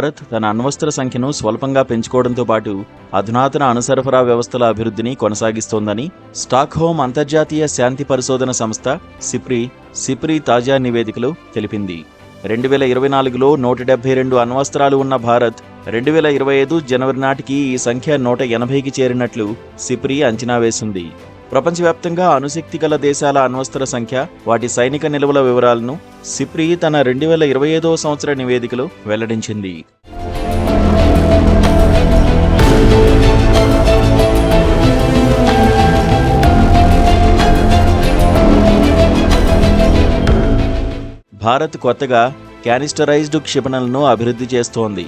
భారత్ తన అణ్వస్త్ర సంఖ్యను స్వల్పంగా పెంచుకోవడంతో పాటు అధునాతన అణుసరఫరా వ్యవస్థల అభివృద్ధిని కొనసాగిస్తోందని స్టాక్హోమ్ అంతర్జాతీయ శాంతి పరిశోధన సంస్థ సిప్రి తాజా నివేదికలో తెలిపింది. 2024లో 172 అణ్వస్త్రాలు ఉన్న భారత్ 2025 జనవరి నాటికి ఈ సంఖ్య 180కి చేరినట్లు సిప్రి అంచనా వేసింది. ప్రపంచవ్యాప్తంగా అణుశక్తి గల దేశాల అణ్వస్త్ర సంఖ్య, వాటి సైనిక నిల్వల వివరాలను సిప్రి తన 2025వ సంవత్సర నివేదికలో వెల్లడించింది. భారత్ కొత్తగా క్యానిస్టరైజ్డ్ క్షిపణులను అభివృద్ధి చేస్తోంది.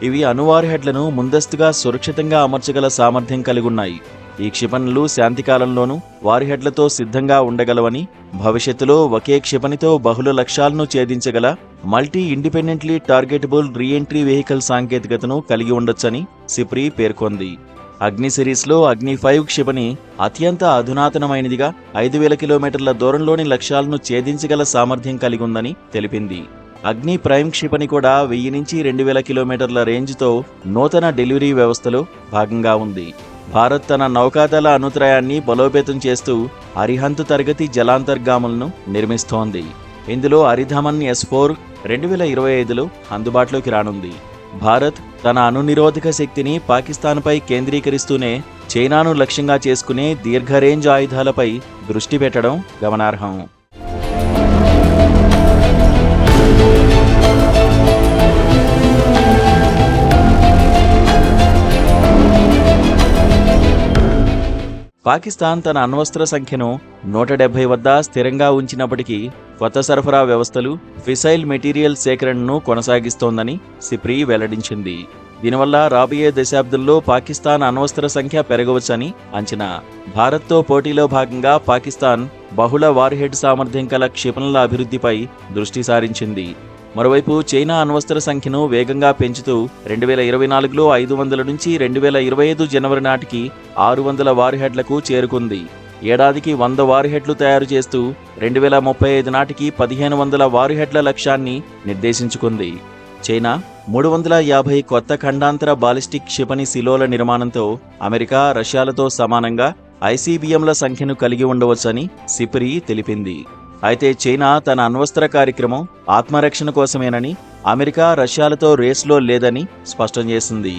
ఇవి అణువార్హెడ్లను ముందస్తుగా సురక్షితంగా అమర్చగల సామర్థ్యం కలిగున్నాయి. ఈ క్షిపణులు శాంతికాలంలోనూ వార్హెడ్లతో సిద్ధంగా ఉండగలవని, భవిష్యత్తులో ఒకే క్షిపణితో బహుళ లక్ష్యాలను ఛేదించగల multi independently targetable reentry vehicle సాంకేతికతను కలిగి ఉండొచ్చని సిప్రి పేర్కొంది. అగ్ని సిరీస్లో అగ్ని 5 క్షిపణి అత్యంత అధునాతనమైనదిగా 5000 కిలోమీటర్ల దూరంలోని లక్ష్యాలను ఛేదించగల సామర్థ్యం కలిగుందని తెలిపింది. అగ్ని ప్రైమ్ క్షిపణి కూడా 1000 నుంచి 2000 కిలోమీటర్ల రేంజ్తో నూతన డెలివరీ వ్యవస్థలో భాగంగా ఉంది. భారత్ తన నౌకాదళ అనుత్రయాన్ని బలోపేతం చేస్తూ అరిహంత్ తరగతి జలాంతర్గాములను నిర్మిస్తోంది. ఇందులో అరిధమన్ S4 2025లో అందుబాటులోకి రానుంది. భారత్ తన అణునిరోధక శక్తిని పాకిస్తాన్పై కేంద్రీకరిస్తూనే చైనాను లక్ష్యంగా చేసుకునే దీర్ఘరేంజ్ ఆయుధాలపై దృష్టి పెట్టడం గమనార్హం. పాకిస్తాన్ తన అణ్వస్త్ర సంఖ్యను 170 వద్ద స్థిరంగా ఉంచినప్పటికీ కొత్త సరఫరా వ్యవస్థలు, ఫిసైల్ మెటీరియల్ సేకరణను కొనసాగిస్తోందని సిప్రి వెల్లడించింది. దీనివల్ల రాబోయే దశాబ్దంలో పాకిస్తాన్ అణ్వస్త్ర సంఖ్య పెరగవచ్చని అంచనా. భారత్తో పోటీలో భాగంగా పాకిస్తాన్ బహుళ వార్హెడ్ సామర్థ్యం కల క్షిపణుల అభివృద్ధిపై దృష్టి సారించింది. మరోవైపు చైనా అణ్వస్త్ర సంఖ్యను వేగంగా పెంచుతూ 2024లో 500 నుంచి 2025 జనవరి నాటికి 600 వార్హెడ్లకు చేరుకుంది. ఏడాదికి 100 వార్హెడ్లు తయారు చేస్తూ 2035 నాటికి 1500 వార్హెడ్ల లక్ష్యాన్ని నిర్దేశించుకుంది. చైనా 350 కొత్త ఖండాంతర బాలిస్టిక్ క్షిపణి శిలోల నిర్మాణంతో అమెరికా, రష్యాలతో సమానంగా ICBMల సంఖ్యను కలిగి ఉండవచ్చని సిప్రి తెలిపింది. అయితే చైనా తన అణ్వస్త్ర కార్యక్రమం ఆత్మరక్షణ కోసమేనని, అమెరికా, రష్యాలతో రేస్లో లేదని స్పష్టం చేసింది.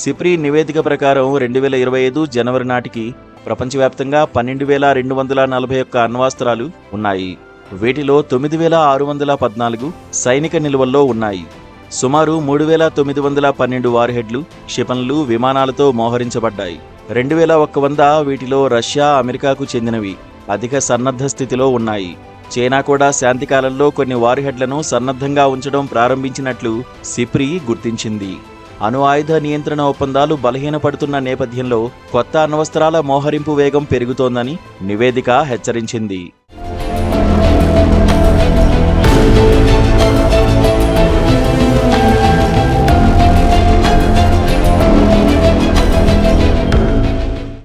సిప్రి నివేదిక ప్రకారం 2025 జనవరి నాటికి ప్రపంచవ్యాప్తంగా 12,241 అణ్వాస్త్రాలు ఉన్నాయి. వీటిలో 9,614 సైనిక నిల్వల్లో ఉన్నాయి. సుమారు 3,912 వార్హెడ్లు, క్షిపణులు, విమానాలతో మోహరించబడ్డాయి. 2,100 వీటిలో రష్యా, అమెరికాకు చెందినవి అధిక సన్నద్ధ స్థితిలో ఉన్నాయి. చైనా కూడా శాంతికాలంలో కొన్ని వార్హెడ్లను సన్నద్ధంగా ఉంచడం ప్రారంభించినట్లు సిప్రి గుర్తించింది. అణు ఆయుధ నియంత్రణ ఒప్పందాలు బలహీనపడుతున్న నేపథ్యంలో కొత్త అణ్వస్త్రాల మోహరింపు వేగం పెరుగుతోందని నివేదిక హెచ్చరించింది.